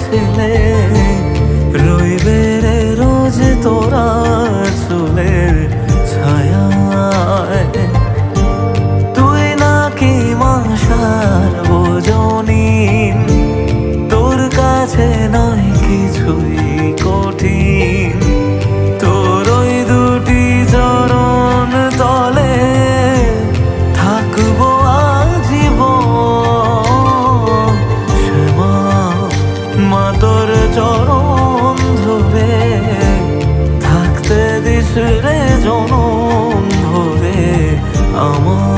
ছেলে রইবে রে রোজ তোরা চুলের ছায়ায়। তুই নাকি মাসার বোঝনিন, তোর কাছে নয় কিছুই কঠিন। তোর ওই দুটি চরণ তলে থাকবো আজীবন। শ্যামা মা তোর চরণ ধরে থাকতে দিস রে জনম ভরে আমায়।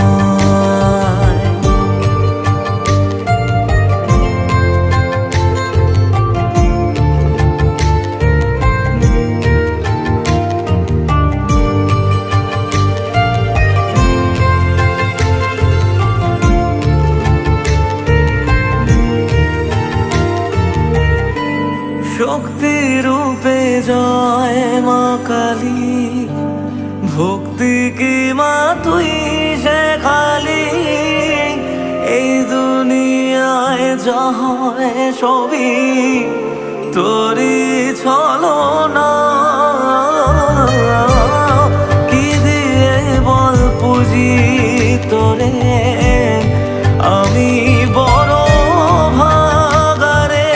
শক্তি রূপে জয় মা কালী, ভক্তি কি মা তুই শেখালি। এই দুনিয়ায় যা হয় সবই তোরই ছলনা। কি দিয়ে বল পুজি তোরে আমি বড় ভাগারে।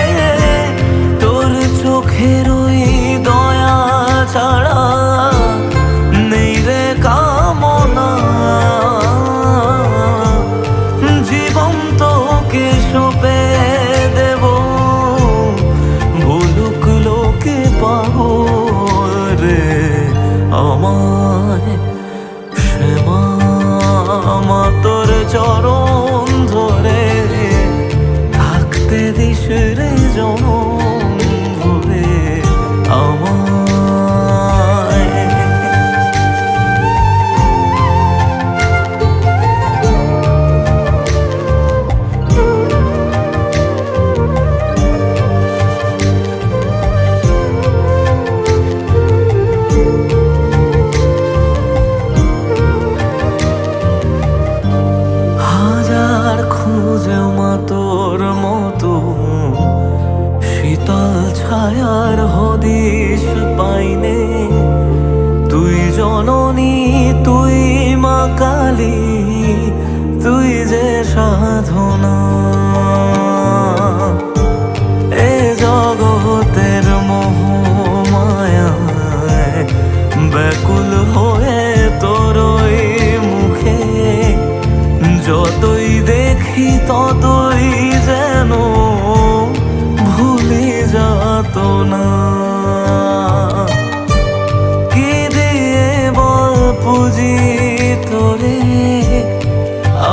তোর চোখের ওই দয়া ছাড়া নেই রে কামনা। জীবন তোকে সঁপে দেব, বলুক লোকে পাগল রে আমায়। শ্যামা মা তোর চরণ ধরে থাকতে দিস রে জনম ভরে আমায়। হাজার খুঁজে মা তোর মতো শীতল ছায়ার হদিশ পাইনে। তুই জননী তুই মা কালী, তুই যে সাধনা। এ জগতের মোহ মায়ায় ব্যাকুল হয়ে তোর ওই মুখে যতই দেখি ততই যেন ভুলে যাত না। কি দিয়ে বল পুজি তোরে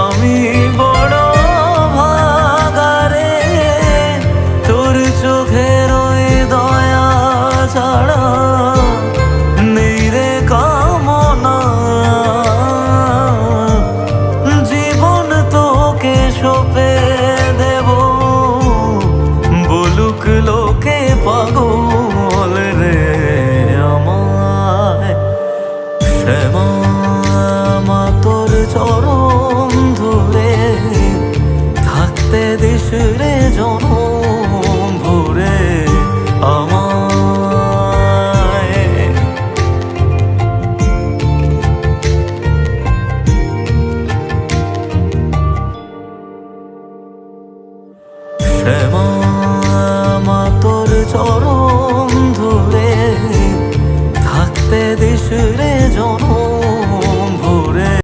আমি বড় ভাগারে। তোর চোখের ওই দয়া ছাড়া নেই রে কামনা। জীবন তোকে সঁপে